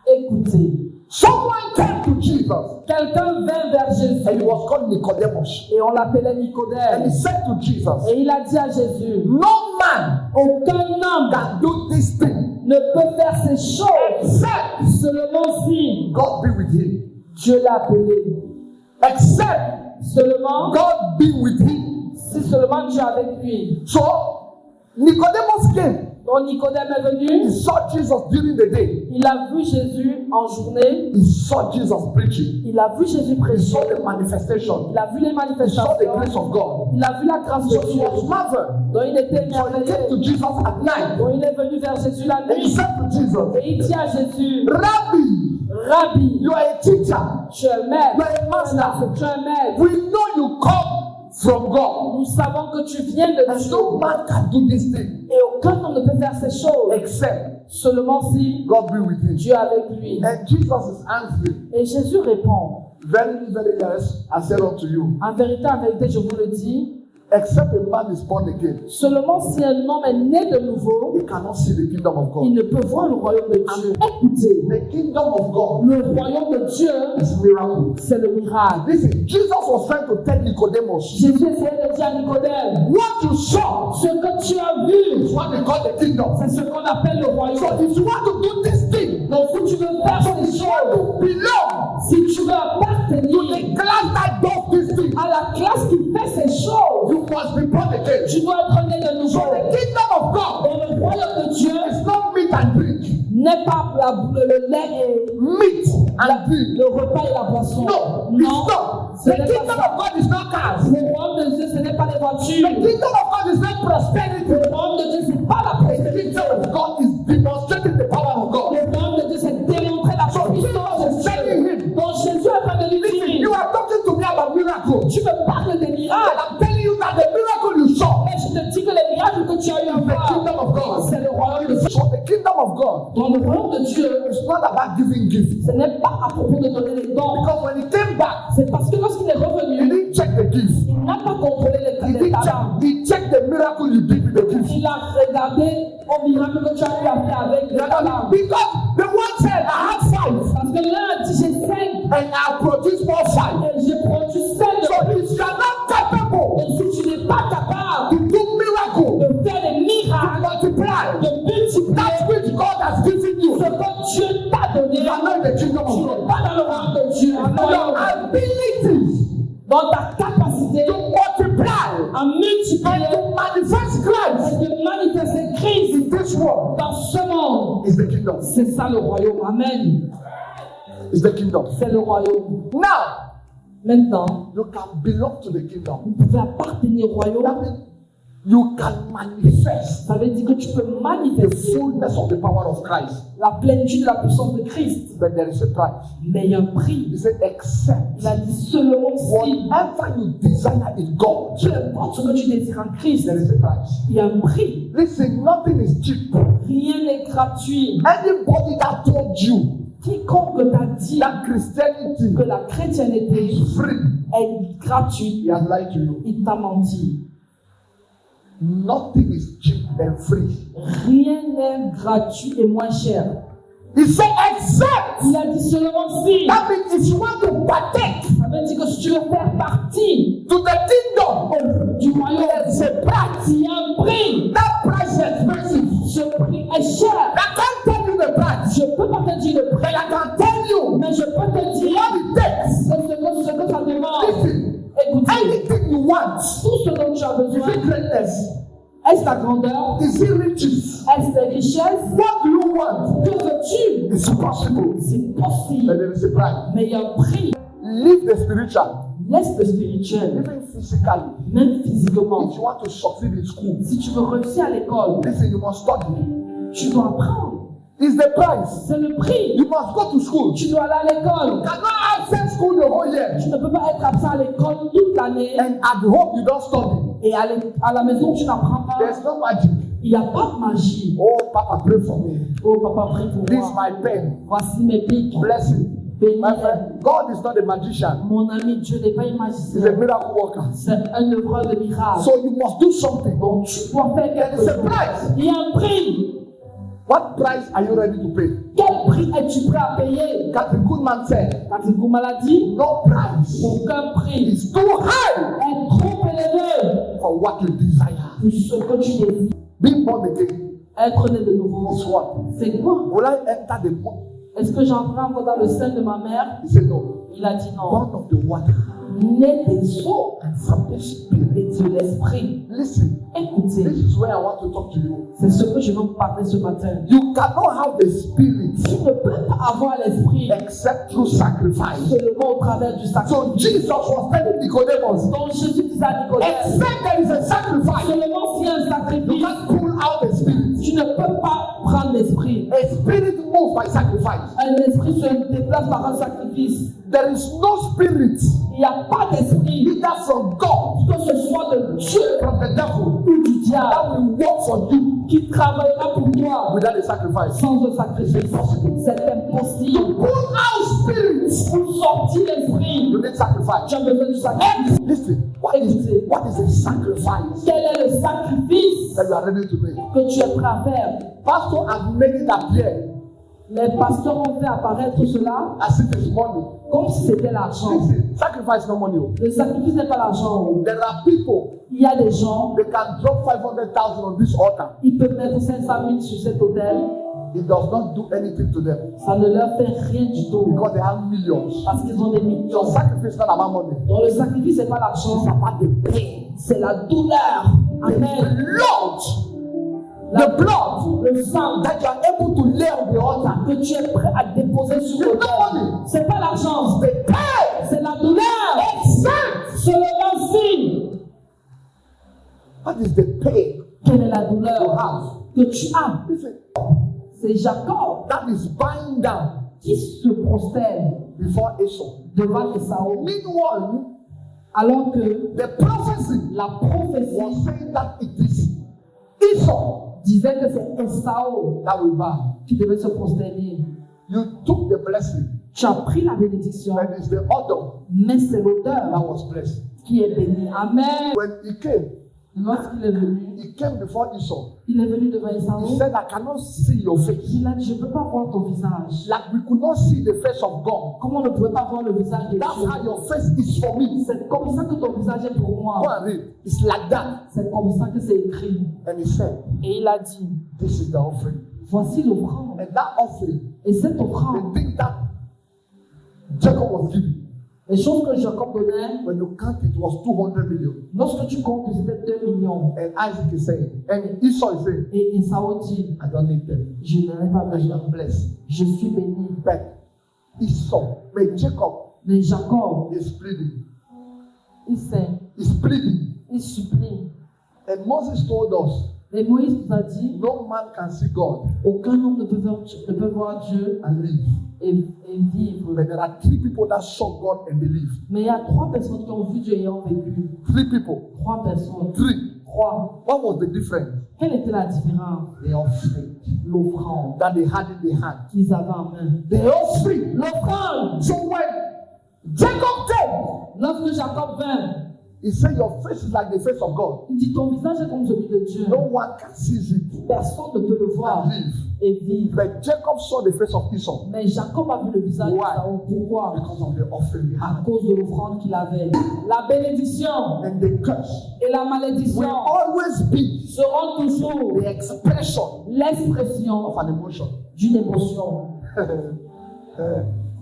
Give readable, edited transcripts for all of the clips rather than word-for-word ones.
Écoutez. Someone came to Jesus. Quelqu'un vint vers Jésus. And he was called Nicodemus. Et on l'appelait And he Nicodème. said to Jesus, Et il a dit à Jésus, no man aucun homme can do this thing ne peut faire ces choses except seulement si God be with him. Dieu l'a appelé. Except Seulement God be with him. si seulement Dieu est avec lui. So Nicodemus came. Donc Nicodème est He venu. saw Jesus during the day. Il a vu Jésus en journée. He saw Jesus preaching. Il a vu Jésus He prêcher. saw the manifestation. Il a vu les He saw the manifestations. grace of God. Il a vu la grâce de So he Dieu. was marveled. Donc il était So he came merveilleux. to Jesus at night. Donc il est venu vers Jésus la And he nuit. said to Jesus, Et il dit à Jésus, Rabbi, Rabbi, you are a teacher. tu es maître. You are a master. Tu es maître. We know you come from God. Nous savons que tu viens de And Dieu. no man can do this thing Et aucun homme ne peut faire ces choses. except Seulement si God be with him. Dieu est avec lui. And Jesus is answering. Et Jésus répond, Very, very yes, I said unto you. en vérité, je vous le dis, Except a man is born again, seulement si un homme est né de nouveau, he cannot see the kingdom of il God. ne peut voir le royaume de Dieu. Écoutez, The kingdom of God le royaume de Dieu, is miracle. c'est le miracle. Listen, Jesus was trying to tell Nicodemus, Jésus essayait de dire à Nicodème, what you saw ce que tu as vu, is what they call the kingdom. c'est ce qu'on appelle le So royaume. if you want to do this thing, Donc si tu veux faire ces choses, to belong si tu veux to appartenir the class that does this thing, à la classe qui fait ces choses, you must be born again. tu dois être né de So nouveau. the kingdom of God Et le royaume de Dieu is not meat and drink. n'est pas le lait et Meat and drink. le repas et la boisson. No, Non, it's not. ce The n'est kingdom pas ça. of God is not cars. Le royaume de Dieu, ce n'est pas les The voitures. kingdom of God is not prosperity. Le royaume de Dieu, ce n'est pas la The prospérité. kingdom of God is demonstrating the power of God. Le royaume de Dieu, c'est démontrer la puissance de Dieu. Donc Jésus est en train de lui You dire, are talking to me about miracles. tu me parles des And miracles. I'm telling you that the miracle you saw Mais je te dis que les miracles que tu as eu à is the voir, kingdom of God. c'est le royaume de Dieu. So the kingdom of God Dans le royaume de Dieu, is not about giving gifts. ce n'est pas à propos de donner les dons. Because when he came back, C'est parce que lorsqu'il est he revenu, didn't check the gift. il n'a pas contrôlé He les didn't talents. check. He checked the miracle you did with the gift. Il a regardé au miracle que tu as eu à faire avec les talents. Because the one said, I have 5 Parce que l'un a dit j'ai 5 and I produce more 5. et j'ai produit 5. So if you are not capable Et si tu n'es pas capable to do miracle, de faire des to miracles, multiply, de multiplier that which God has given you, ce que Dieu t'a donné, you are not in the kingdom tu of n'es God. pas dans le royaume de Dieu. Your abilities Dans ta capacité to multiply à and multiplier to manifest Christ et de manifester Christ in this world dans ce monde, is the kingdom. c'est ça le royaume. Amen. Is the kingdom. C'est le royaume. Now, Maintenant, you can belong to the kingdom. vous pouvez appartenir au That royaume. means you can manifest Ça veut dire que tu peux the manifester fullness of the power of Christ. la plénitude de la puissance de Christ. But there is a price. Mais il y a un prix. He said, except Il a dit seulement si, whatever you desire in God, peu importe ce que tu désires en Christ, there is a price. il y a un prix. Listen, nothing is cheap. Rien n'est gratuit. Anybody that told you Quiconque t'a dit that Christianity que la chrétienté is free, est gratuite, he has lied to you. il t'a menti. Nothing is cheap and free. Rien n'est gratuit et moins cher. He said, except. Il a dit seulement si. That means if you want to partake Ça veut dire que si tu veux faire partie to the kingdom, du royaume, there is a price. il y a un prix. That price is expensive. Ce prix est cher. I can't tell you the price, Je ne peux pas te dire le but prix, I can tell you mais je peux te dire what it takes. ce que ça demande. Listen, Écoutez, anything you want, tout ce dont tu as is besoin, it greatness? est-ce la grandeur? Is it riches? Est-ce la richesse? What do you want? Que veux-tu? It's possible, C'est but possible, there is a price. mais il y a un prix. Leave the spiritual, Laisse le spirituel, even physically. même physiquement. If you want to succeed in school, Si tu veux réussir à l'école, listen, you must study. tu dois apprendre. It's the price. C'est le prix. You must go to school. Tu dois aller à l'école. You cannot absent school the whole year, Tu ne peux pas être absent à l'école toute l'année and at home you don't study. et à la maison tu n'apprends pas. There's no magic. Il n'y a pas de magie. Oh, Papa, pray for me. Oh papa, prie pour This is moi. my pen. Voici mes pics. Bless it. Bénis. My friend, God is not a magician. Mon ami, Dieu n'est pas un He's a magicien. miracle worker. C'est un œuvreur de miracles. So you must do something. Donc tu dois faire There quelque is a chose. price. Il y a un prix. What price are you ready to pay? Quel prix es-tu prêt à payer? Catherine Goodman said, Catherine Goodman a dit, no price aucun prix is too high est trop élevé for what you desire. pour ce que tu désires. Being born again Être né de nouveau, is what? c'est quoi? Will I enter the womb? Est-ce que j'entre encore dans le sein de ma mère? He said, no. Il a dit non. Born of the water Né des eaux and from the spirit. et de l'esprit. Listen, Écoutez, this is where I want to talk to you. c'est ce que je veux vous parler ce matin. You cannot have the spirit Tu ne peux pas avoir l'esprit except through sacrifice. seulement au travers du So sacrifice. Jesus was telling Nicodemus, Donc Jésus disait à Nicodème, except there is a sacrifice, seulement s'il y a un you sacrifice, can't pull out the spirit. tu ne peux pas prendre l'esprit. A spirit moves by sacrifice. Un esprit se déplace par un sacrifice. There is no spirit, Il n'y a pas d'esprit, either from God, que ce soit de Dieu from the devil, ou du diable, that will work for you qui travaillera pour toi without a sacrifice. sans un sacrifice. C'est impossible. Pull out spirit, Pour sortir l'esprit, you need sacrifice. tu as besoin du sacrifice. Listen, what is a sacrifice Quel est le sacrifice that you are ready to make? que tu es prêt à faire? Pastor has made it appear Les pasteurs ont fait apparaître cela as if it's money. comme si c'était l'argent. Listen, sacrifice no money. Le sacrifice n'est pas l'argent. There are people, Il y a des gens, they can drop 500,000 on this altar. ils peuvent mettre 500 000 sur cet hôtel. It does not do anything to them Ça ne leur fait rien du tout. because they have millions. Parce qu'ils ont des Your millions. sacrifice is not about money. Donc le sacrifice, c'est pas l'argent, It's about the pain. c'est la douleur. Amen. The blood Le sang that you are able to lay on the altar. que tu es prêt à déposer sur It's l'autel. not money. C'est pas l'argent, The pain. c'est la douleur. Except. Seulement si. What is the pain Quelle est la you douleur have? que tu as? Listen, C'est Jacob that is bowing down qui se prosterne before Esau. devant Esaü. Meanwhile, Alors que the prophecy la prophétie was saying that it is Esau disait que c'est Esaü that will bow. qui devait se prosterner. You took the blessing, Tu as pris la bénédiction, and it's the other mais c'est that l'auteur was blessed. qui est béni. Amen. When he came Lorsqu'il est venu before Esau. devant He Esaü. said, I cannot see your face. Il a dit, je ne peux pas voir ton visage. Like we could not see the face of God. Comment on ne pouvait pas voir le visage de That's Dieu? how your face is for me. C'est comme ça que ton visage est pour Go moi. and read. It's like that. C'est comme ça que c'est écrit. And he said, Et il a dit, this is the offering. voici l'offrande. And that offering, Et cette the offrande, thing that Jacob was giving, les choses que Jacob donnait, when you count it was 200 million. lorsque tu comptes, c'était 2 millions. And Isaac is saying, and Esau is saying, Et Esaü dit, I don't need them. je n'en ai pas I besoin. am blessed. Je suis béni. But Jacob Mais Jacob, is pleading. il sait, He's pleading. il supplie. And Moses told us, Et Moïse nous a dit, no man can see God aucun homme ne peut voir Dieu and live. et vivre. But there are 3 people that saw God and they lived. Mais il y a 3 personnes qui ont vu Dieu et ont vécu. 3 people. 3 personnes. 3. 3. What was the difference? Quelle était la différence? The offering L'offrande that they had in their hand. qu'ils avaient en main. The offering. L'offrande. So when Jacob came, Lorsque Jacob vint, he said, your face is like the face of God. il dit, ton visage est comme celui de Dieu. No one can see it Personne ne peut le voir and live. et vivre. But Jacob saw the face of Esau Mais Jacob a vu le visage Why? d'Esaü. Pourquoi? because of the offering he À had. cause de l'offrande qu'il avait. La bénédiction And the curse et la will malédiction always be seront toujours the expression l'expression of an emotion. d'une émotion.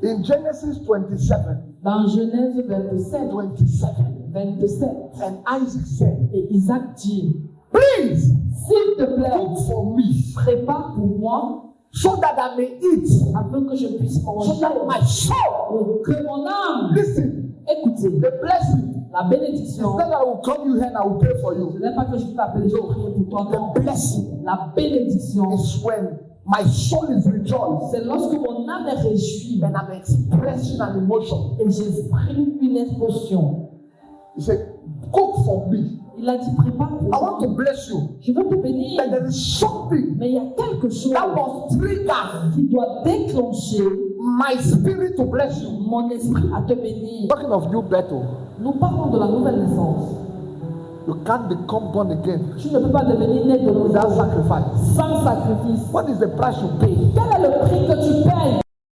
In Genesis 27, Dans Genèse 27, 27, and Isaac said, et Isaac dit, please s'il te plaît, cook for me prépare pour moi so that I may eat, afin que je puisse so manger, that my soul, et que mon âme, listen, écoutez, the blessing, la bénédiction, instead I will come you here and I will pray for ce you. n'est pas que je vais t'appeler, je vais prier pour toi, non. The blessing La bénédiction, is when my soul is rejoiced c'est lorsque mon âme est réjouie and I'm expressing an emotion. et j'exprime une émotion. He said, cook for me. Il a dit, prépare pour I moi. want to bless you. Je veux te bénir, But there is something mais il y a quelque chose that must trigger qui doit déclencher my spirit to bless you. mon esprit à te bénir. Talking of new battle. Nous parlons de la nouvelle naissance. You can't become born again Tu ne peux pas devenir né de nouveau without sacrifice. sans sacrifice. What is the price you pay? Quel est le prix que tu payes?